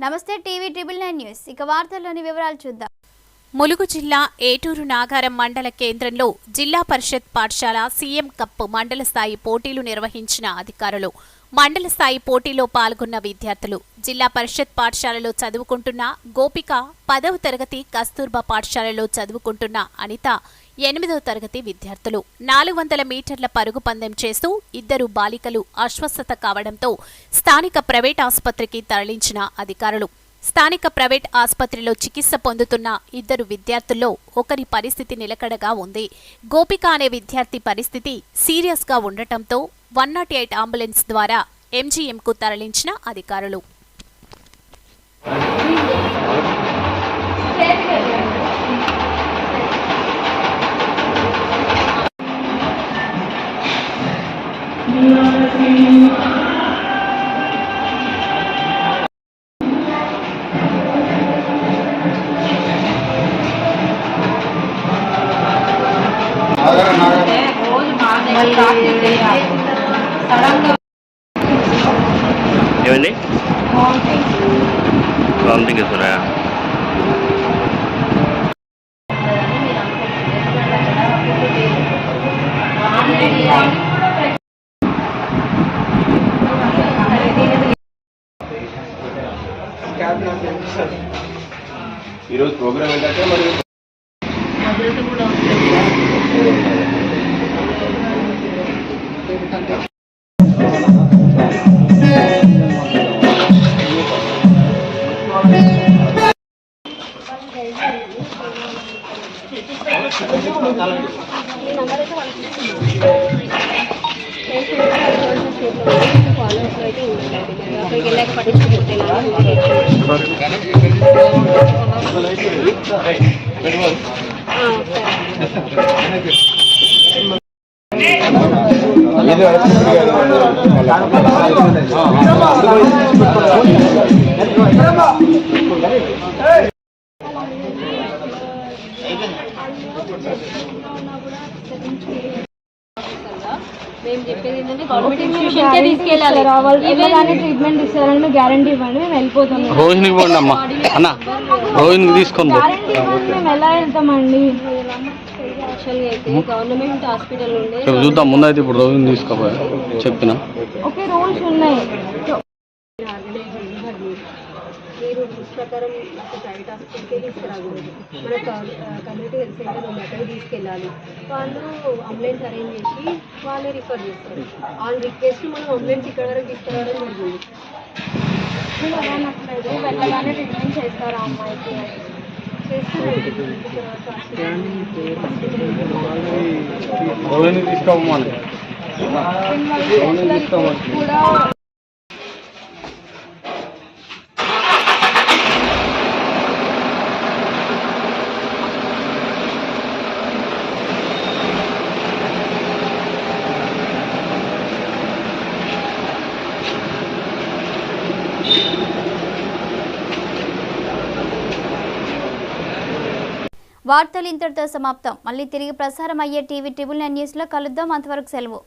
నమస్తే TV triple 9 news ఇక వార్తల్లోని వివరాలు చూద్దాం. ములుగు జిల్లా ఏటూరు నాగారం మండల కేంద్రంలో జిల్లా పరిషత్ పాఠశాల సీఎం కప్ మండల స్థాయి పోటీలు నిర్వహించిన అధికారులు. మండల స్థాయి పోటీలో పాల్గొన్న విద్యార్థులు జిల్లా పరిషత్ పాఠశాలలో చదువుకుంటున్న గోపిక, 10వ తరగతి కస్తూర్బా పాఠశాలలో చదువుకుంటున్న అనిత, 8వ తరగతి విద్యార్థులు 400 మీటర్ల పరుగు పందెం చేస్తూ ఇద్దరు బాలికలు అస్వస్థత కావడంతో స్థానిక ప్రైవేట్ ఆసుపత్రికి తరలించిన అధికారులు. స్థానిక ప్రైవేట్ ఆసుపత్రిలో చికిత్స పొందుతున్న ఇద్దరు విద్యార్థుల్లో ఒకరి పరిస్థితి నిలకడగా ఉంది. గోపిక అనే విద్యార్థి పరిస్థితి సీరియస్గా ఉండటంతో 108 అంబులెన్స్ ద్వారా ఎంజీఎంకు తరలించిన అధికారులు. ఏమండి వామిటింగ్ వస్తారా? ఈరోజు ప్రోగ్రామ్ ఏంటంటే మరి మేము చెప్పేది ఏంటంటే గవర్నమెంట్ ఇన్స్టిట్యూషన్కే తీసుకెళ్ళాలి. వాళ్ళు ట్రీట్మెంట్ ఇస్తారని మేము గ్యారంటీ ఇవ్వండి, మేము వెళ్ళిపోతాం. రోజునికి పోండి అమ్మా అన్న, రోజునికి తీసుకొని మేము ఎలా వెళ్తామండి? యాక్చువల్గా అయితే గవర్నమెంట్ హాస్పిటల్ ఉండే చూద్దాం ముందు అయితే ఇప్పుడు రోజుని తీసుకోపోయా చెప్పిన ఓకే రూల్స్ ఉన్నాయి. మీరు రూల్స్ ప్రకారం ప్రైవేట్ హాస్పిటల్కే తీసుకురాకూడదు. మన కమ్యూనిటీ హెల్త్ సెంటర్ ఉంది, అక్కడికి తీసుకెళ్ళాలి. వాళ్ళు అంబులెన్స్ అరేంజ్ చేసి వాళ్ళే రిఫర్ చేస్తారు. ఆన్ రిక్వెస్ట్ మనం అంబులెన్స్ ఇక్కడ వరకు తీసుకురావడం జరిగింది. మీరు అలా నచ్చలేదు, వెళ్ళగానే ట్రీట్మెంట్ చేస్తారు ఆ అమ్మాయికి కూడా. వార్తలు ఇంతటితో సమాప్తం. మళ్ళీ తిరిగి ప్రసారం అయ్యే టీవీ ట్రిపుల్ 9 న్యూస్లో కలుద్దాం. అంతవరకు సెలవు.